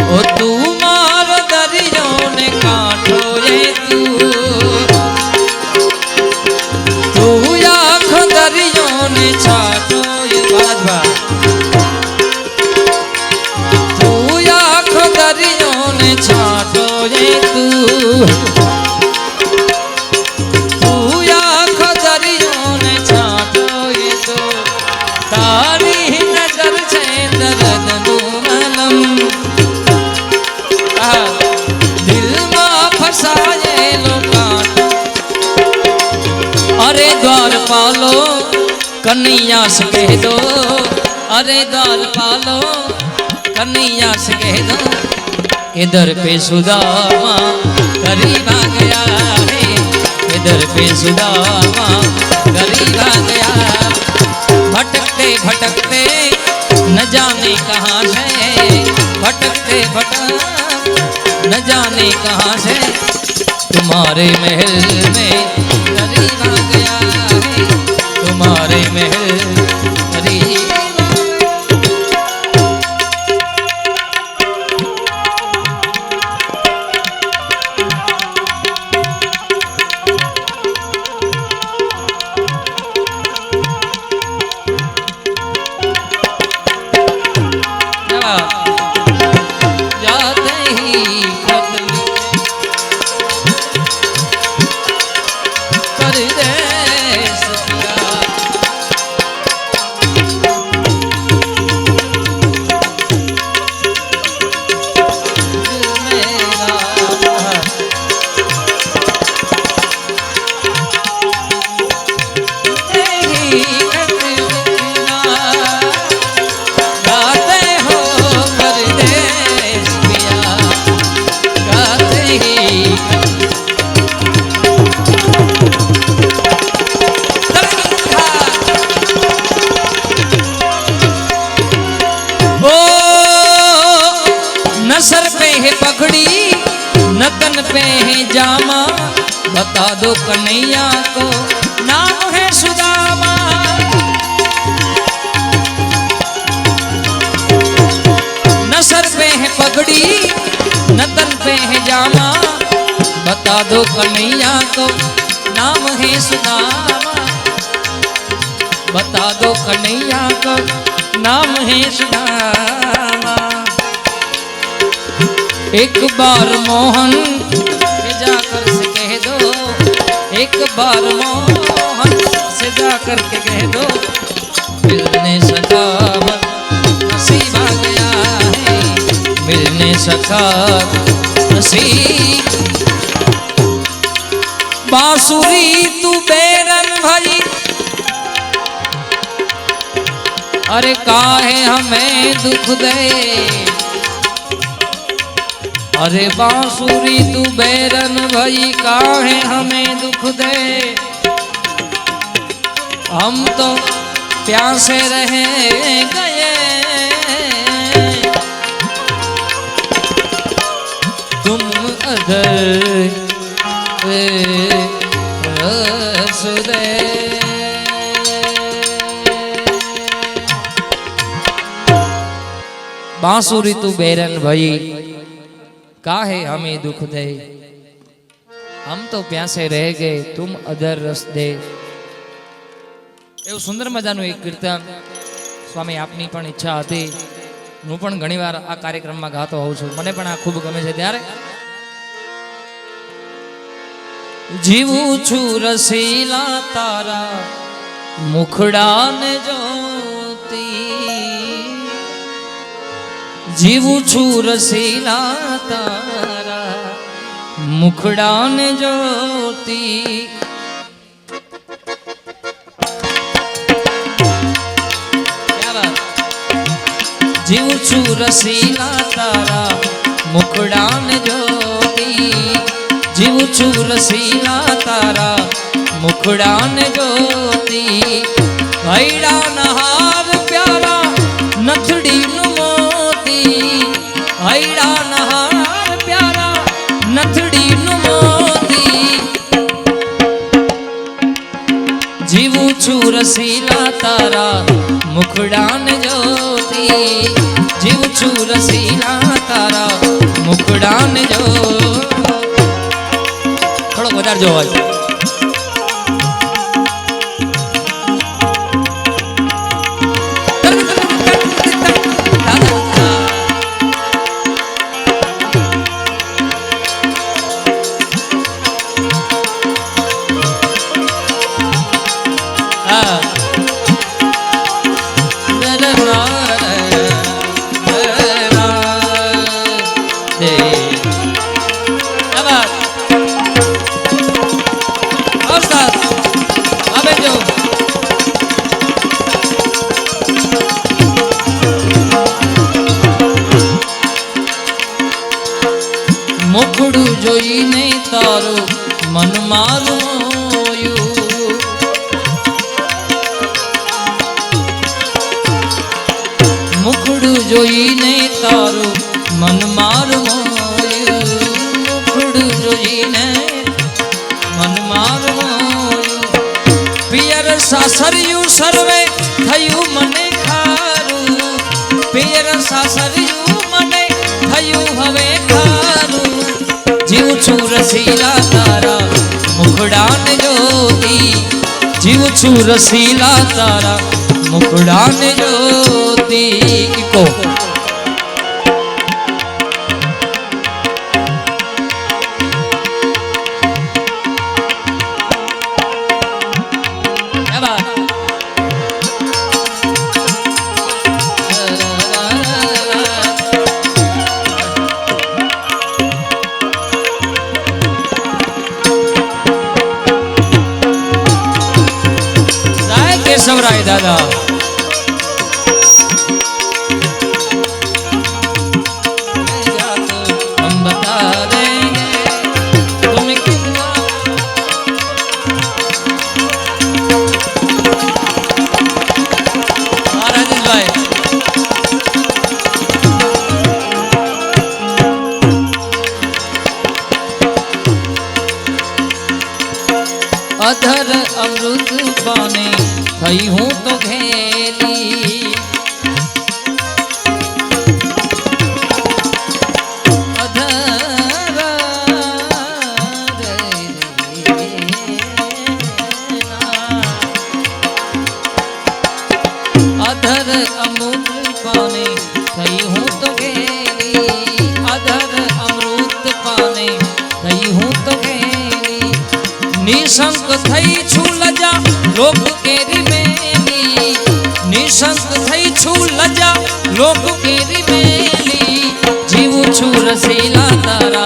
ओ तू मारो दरियो ने कांठो ये तू आँख दरियो ने छाटो ये बाजवा तू आँख दरियो ने छाटो ये तू आँख दरियो ने छाटो ये तू तारी नजर छे दर्द नु मलम अरे द्वार पालो कन्हैया से कह दो, अरे द्वार पालो कन्हैया से कह दो, इधर पे सुदामा गरीब आ गया है, इधर पे सुदामा गरीब आ गया। भटकते भटकते न जाने कहाँ से, भटकते भटक न जाने कहाँ से तुम्हारे महल में गरीब आ गया है, तुम्हारे महल गरीब। सर पे है पगड़ी नतन पे है जामा, बता दो कन्हैया को नाम है सुदामा। न सर पे है पगड़ी नतन पे है जामा, बता दो कन्हैया को नाम है सुदामा, बता दो कन्हैया को नाम है सुदामा। एक बार मोहन से जाकर से कह दो, एक बार मोहन से जाकर के कह दो, मिलने सका नसीब आ गया है, मिलने सका नसीब। बांसुरी तू बेरन भाई, अरे काहे हमें दुख दे, अरे बांसुरी तू बैरन भई काहे हमें दुख दे, हम तो प्यासे रह गए, तुम अदर रस दे। बांसुरी तू बैरन भई काहे हमें दुख दे, हम तो प्यासे रह गए तुम अदर रस दे। એવું સુંદર મજાનું એક કીર્તન સ્વામી આપની પણ ઈચ્છા હતી, હું પણ ઘણીવાર આ કાર્યક્રમમાં ગાતો હોઉં છું, મને પણ આ ખૂબ ગમે છે। ત્યારે જીવું છું રસીલા તારા મુખડાને જોતી, जीवू छू रसीला तारा मुखड़ान ज्योति, जीवू छू रसीला तारा मुखड़ान ज्योति, जीवू छू रसीला तारा मुखड़ान ज्योति। हईड़ा नहार प्यारा नथड़ी हईड़ा नहार प्यारा नथड़ी नु मोती, जीवू छू છું રસીલા તારા મુખડાન જોતી જીવું છું રસીલા તારા મુખડાન જો થોડો વધારે જોવા મુખડું જોઈને તારું મન મારું મોયું મુખડું જોઈને તારું મન મારું મોયું મુખડું જોઈને મન મારું મોયું પિયર સાસરિયું સર્વે થયું મને ખારું પિયર સાસરિયું મને થયું હવે ખારું જીવું છું રસીલા તારા મુખડાન જોતી જીવું છું રસીલા તારા મુખડાન જોતી કો केशवराय दादा हम बता देंगे तुम्हें कितना राजेश भाई अधर अमृत पाने थई हूँ तो घेली अधर अमृत पाने थई हूँ तो घेली अधर अमृत पाने थई हूँ तो घेली निशंक थई छू लजा लोक केरी मेली निशंक थई छू लजा लोक केरी मेली जीवू छू रसीला तारा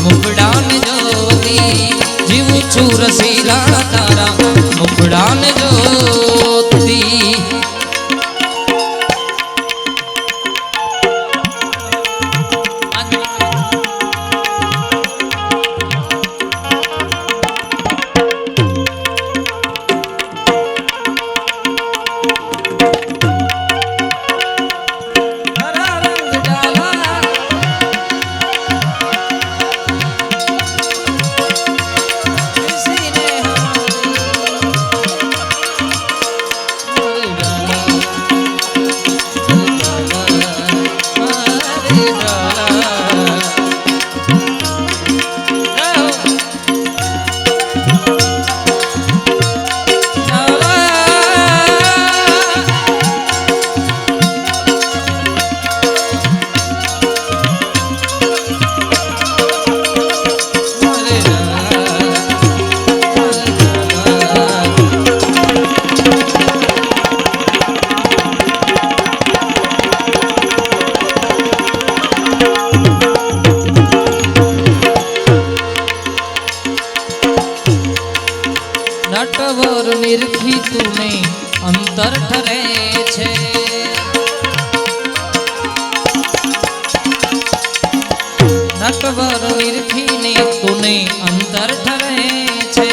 मुखडान जोती जीवू छू रसीला तारा मुखडान जोती નટવર નિરખી તુને અંતર ઠરે છે નટવર નિરખીને તુને અંતર ઠરે છે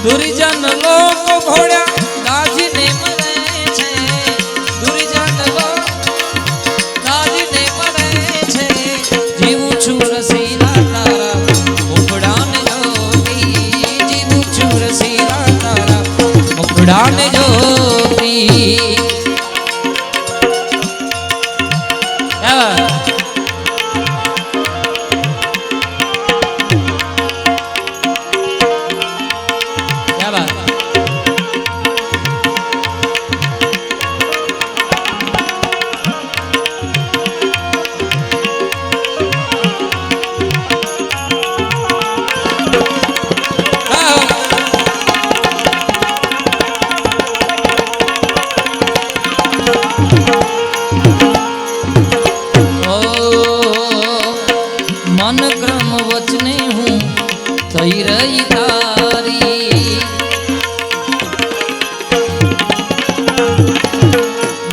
દુર્જન લોકો ઘોડ્યા દાજીને મરે છે દુર્જન લોકો દાજીને મરે છે જીવું છું રસીલા તારા મુખડાન જો થઈ રહી તારી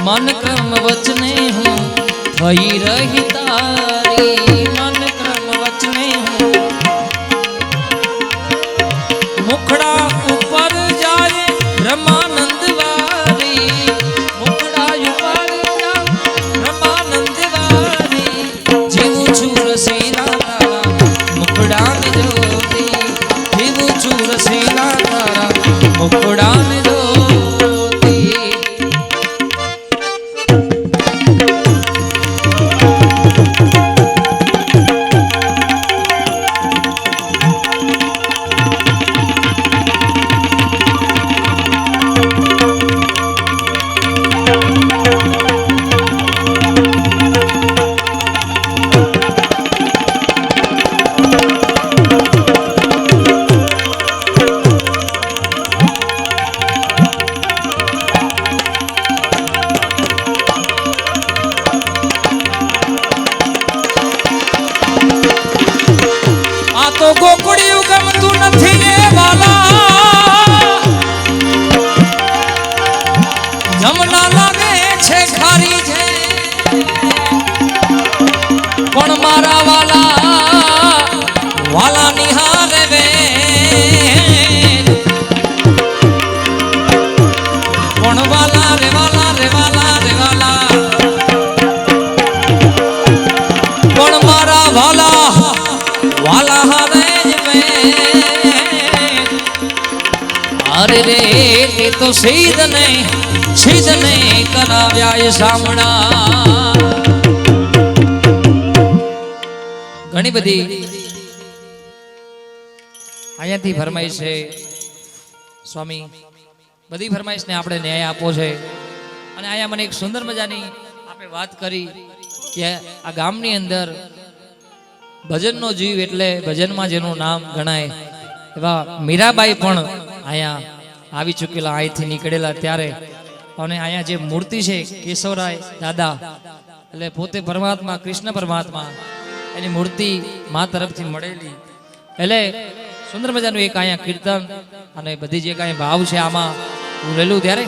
મન કર્મ વચને હું થઈ રહી તારી મન કર્મ વચને હું મુખડા ઉપર જાય બ્રહ્માનંદ વારી મુખડા ઉપર જાય બ્રહ્માનંદ વારી જીવું છું રસીલા તારા મુખડા ને જોતી જીવું છું રસીલા તારા મુખડા ને જોતી તો ગોકળિયું ગમતું નથી રે વાલા જમના લાગે છે ખારી છે પણ મારા વાલા વાલા નિહારે વે પણ વાલા રે વાલા રે વાલા રે વાલા પણ મારા વાલા વાલા હારે જ અરે રે તે તો સીધને કરાવ્યા એ સામણા ઘણી બધી અહીંયાથી ફરમાઈશ છે સ્વામી બધી ફરમાઈશને આપણે ન્યાય આપો છે અને અહીંયા મને એક સુંદર મજાની આપણે વાત કરી કે આ ગામની અંદર ભજનનો જીવ એટલે ભજનમાં જેનું નામ ગણાય એવા મીરાબાઈ પણ અહીંયા આવી ચૂકેલા અહીંથી નીકળેલા ત્યારે અને અહીંયા જે મૂર્તિ છે કેશવરાય દાદા એટલે પોતે પરમાત્મા કૃષ્ણ પરમાત્મા એની મૂર્તિ મા તરફથી મળેલી એટલે સુંદર મજાનું એક અહીંયા કીર્તન અને બધી જે કાંઈ ભાવ છે આમાં હું લેલું ત્યારે